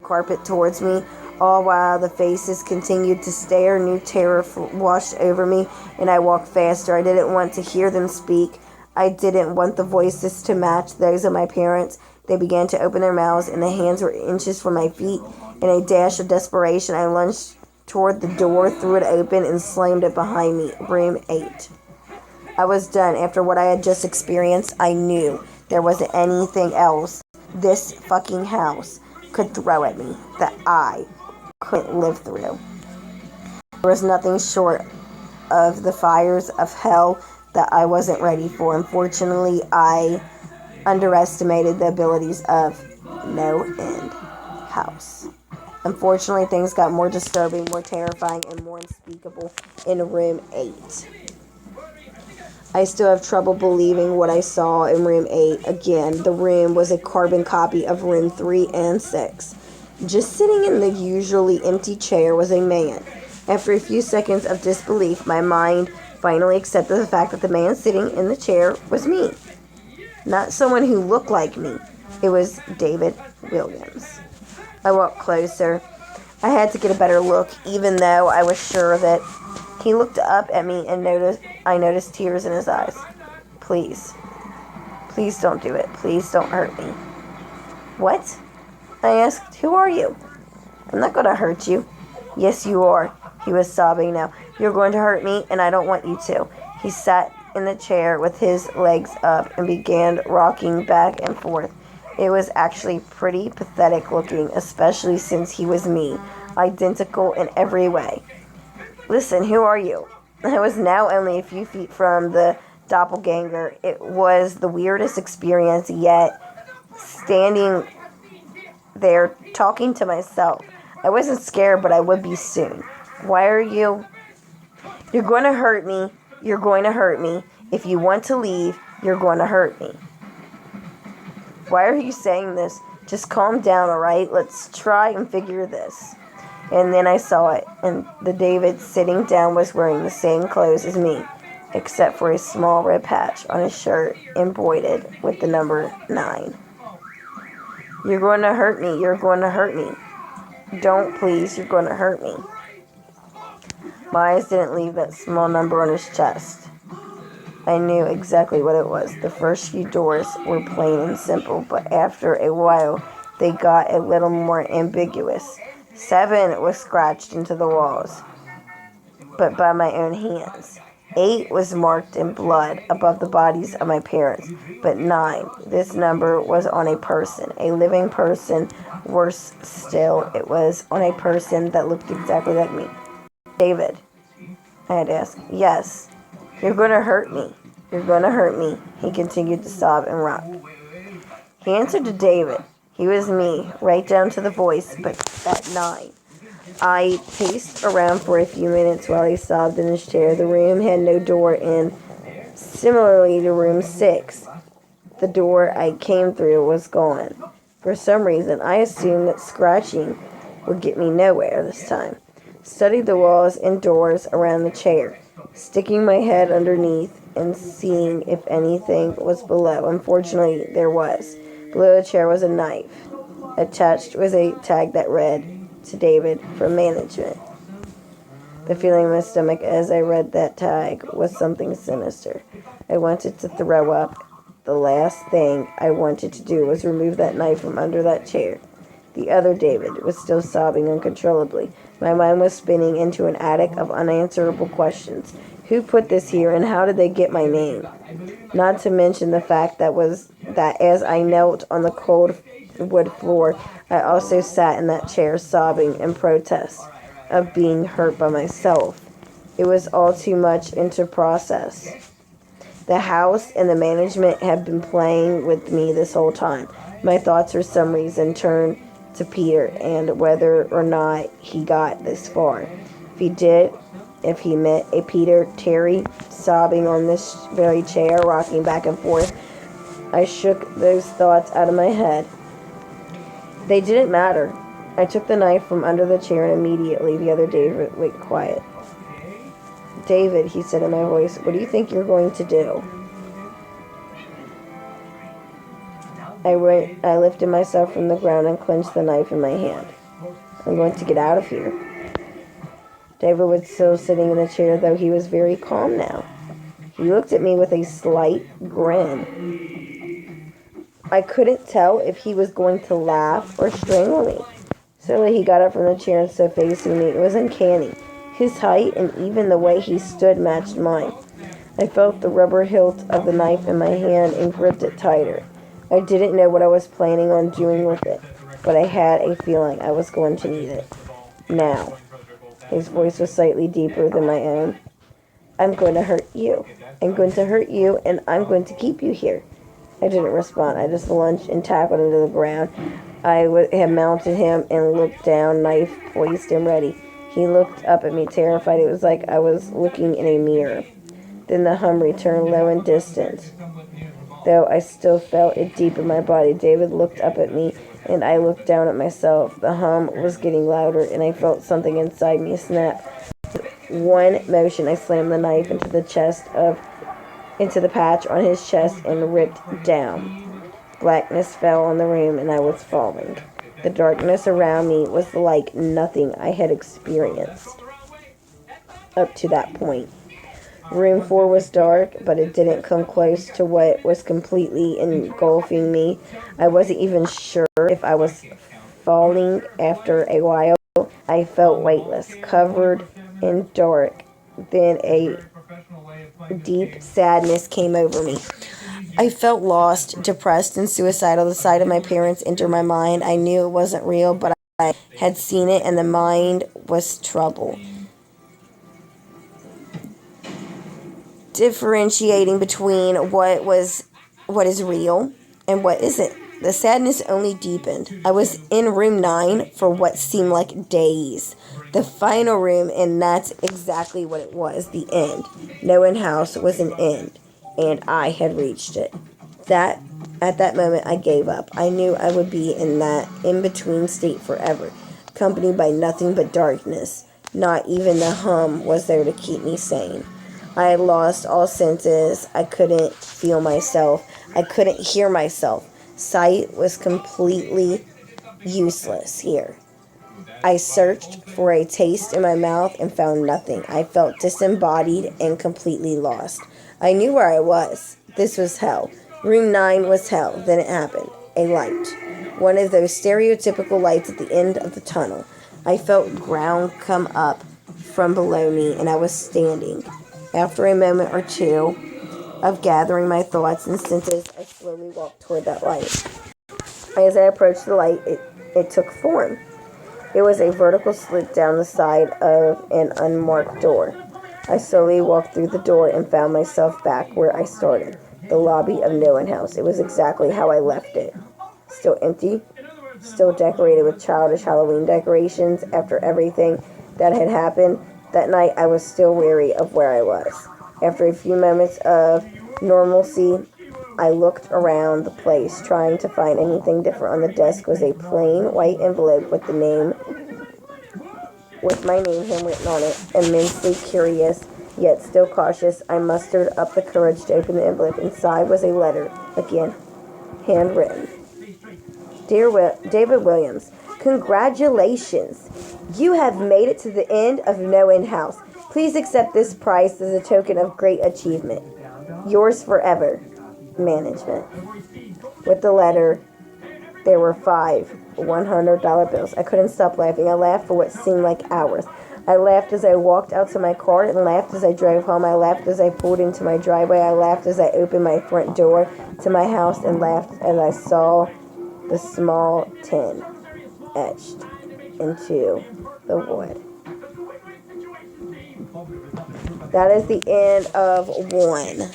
carpet towards me, all while the faces continued to stare. New terror washed over me, and I walked faster. I didn't want to hear them speak. I didn't want the voices to match those of my parents. They began to open their mouths, and the hands were inches from my feet. In a dash of desperation, I lunged toward the door, threw it open, and slammed it behind me. Room 8. I was done. After what I had just experienced, I knew there wasn't anything else this fucking house could throw at me that I couldn't live through. There was nothing short of the fires of hell that I wasn't ready for. Unfortunately, I underestimated the abilities of NoEnd house. Unfortunately, things got more disturbing, more terrifying, and more unspeakable in room 8. I still have trouble believing what I saw in room 8. Again, the room was a carbon copy of room 3 and 6. Just sitting in the usually empty chair was a man. After a few seconds of disbelief, my mind finally accepted the fact that the man sitting in the chair was me. Not someone who looked like me. It was David Williams. I walked closer. I had to get a better look, even though I was sure that he looked up at me and I noticed tears in his eyes. Please don't do it. Please don't hurt me. What? I asked. Who are you? I'm not going to hurt you. Yes, you are. He was sobbing now. You're going to hurt me, and I don't want you to. He sat in the chair with his legs up and began rocking back and forth. It was actually pretty pathetic looking, especially since he was me, identical in every way. Listen, who are you? I was now only a few feet from the doppelganger. It was the weirdest experience yet, standing there talking to myself. I wasn't scared, but I would be soon. Why are you? You're going to hurt me. You're going to hurt me. If you want to leave, you're going to hurt me. Why are you saying this? Just calm down, all right? Let's try and figure this. And then I saw it, and the David sitting down was wearing the same clothes as me, except for a small red patch on his shirt embroidered with the number 9. You're going to hurt me. You're going to hurt me. Don't, please. You're going to hurt me. My eyes didn't leave that small number on his chest. I knew exactly what it was. The first few doors were plain and simple, but after a while, they got a little more ambiguous. 7 was scratched into the walls, but by my own hands. 8 was marked in blood above the bodies of my parents, but 9, this number was on a person, a living person. Worse still, it was on a person that looked exactly like me. David, I had asked. Yes. You're going to hurt me. You're going to hurt me. He continued to sob and rock. He answered to David. He was me, right down to the voice, but at 9. I paced around for a few minutes while he sobbed in his chair. The room had no door in. Similarly to room 6, the door I came through was gone. For some reason, I assumed that scratching would get me nowhere this time. Studied the walls and doors around the chair, sticking my head underneath and seeing if anything was below. Unfortunately, there was. Below the chair was a knife. Attached was a tag that read, to David, from management. The feeling in my stomach as I read that tag was something sinister. I wanted to throw up. The last thing I wanted to do was remove that knife from under that chair. The other David was still sobbing uncontrollably. My mind was spinning into an attic of unanswerable questions. Who put this here, and how did they get my name? Not to mention the fact that as I knelt on the cold wood floor, I also sat in that chair sobbing in protest of being hurt by myself. It was all too much to process. The house and the management have been playing with me this whole time. My thoughts for some reason turned to Peter and whether or not he got this far. If he did, if he met a Peter Terry sobbing on this very chair, rocking back and forth, I shook those thoughts out of my head. They didn't matter. I took the knife from under the chair and immediately the other David went quiet. David, he said in my voice, what do you think you're going to do? I lifted myself from the ground and clenched the knife in my hand. I'm going to get out of here. David was still sitting in the chair, though he was very calm now. He looked at me with a slight grin. I couldn't tell if he was going to laugh or strangle me. Suddenly he got up from the chair and stood facing me. It was uncanny. His height and even the way he stood matched mine. I felt the rubber hilt of the knife in my hand and gripped it tighter. I didn't know what I was planning on doing with it, but I had a feeling I was going to need it. Now. His voice was slightly deeper than my own. I'm going to hurt you. I'm going to hurt you, and I'm going to keep you here. I didn't respond. I just lunged and tackled him to the ground. I had mounted him and looked down, knife poised and ready. He looked up at me, terrified. It was like I was looking in a mirror. Then the hum returned, low and distant. Though I still felt it deep in my body, David looked up at me, and I looked down at myself. The hum was getting louder, and I felt something inside me snap. With one motion, I slammed the knife into the patch on his chest and ripped down. Blackness fell on the room, and I was falling. The darkness around me was like nothing I had experienced up to that point. Room 4 was dark, but it didn't come close to what was completely engulfing me. I wasn't even sure if I was falling. After a while. I felt weightless, covered in dark. Then a deep sadness came over me. I felt lost, depressed, and suicidal. The sight of my parents entered my mind. I knew it wasn't real, but I had seen it, and the mind was troubled. Differentiating between what is real and what isn't. The sadness only deepened. I was in room 9 for what seemed like days. The final room, and that's exactly what it was, the end. NoEnd House was an end, and I had reached it. At that moment, I gave up. I knew I would be in that in-between state forever, accompanied by nothing but darkness. Not even the hum was there to keep me sane. I had lost all senses. I couldn't feel myself. I couldn't hear myself. Sight was completely useless here. I searched for a taste in my mouth and found nothing. I felt disembodied and completely lost. I knew where I was. This was hell. Room 9 was hell. Then it happened. A light. One of those stereotypical lights at the end of the tunnel. I felt ground come up from below me, and I was standing. After a moment or two of gathering my thoughts and senses, I slowly walked toward that light. As I approached the light, it took form. It was a vertical slit down the side of an unmarked door. I slowly walked through the door and found myself back where I started, the lobby of NoEnd House. It was exactly how I left it. Still empty, still decorated with childish Halloween decorations. After everything that had happened that night, I was still wary of where I was. After a few moments of normalcy, I looked around the place, trying to find anything different. On the desk was a plain white envelope with my name handwritten on it. Immensely curious, yet still cautious, I mustered up the courage to open the envelope. Inside was a letter, again, handwritten. Dear David Williams, congratulations. You have made it to the end of NoEnd House. Please accept this prize as a token of great achievement. Yours forever, Management. With the letter, there were 5 $100 bills. I couldn't stop laughing. I laughed for what seemed like hours. I laughed as I walked out to my car and laughed as I drove home. I laughed as I pulled into my driveway. I laughed as I opened my front door to my house and laughed as I saw the small tin etched into the wood. That is the end of 1.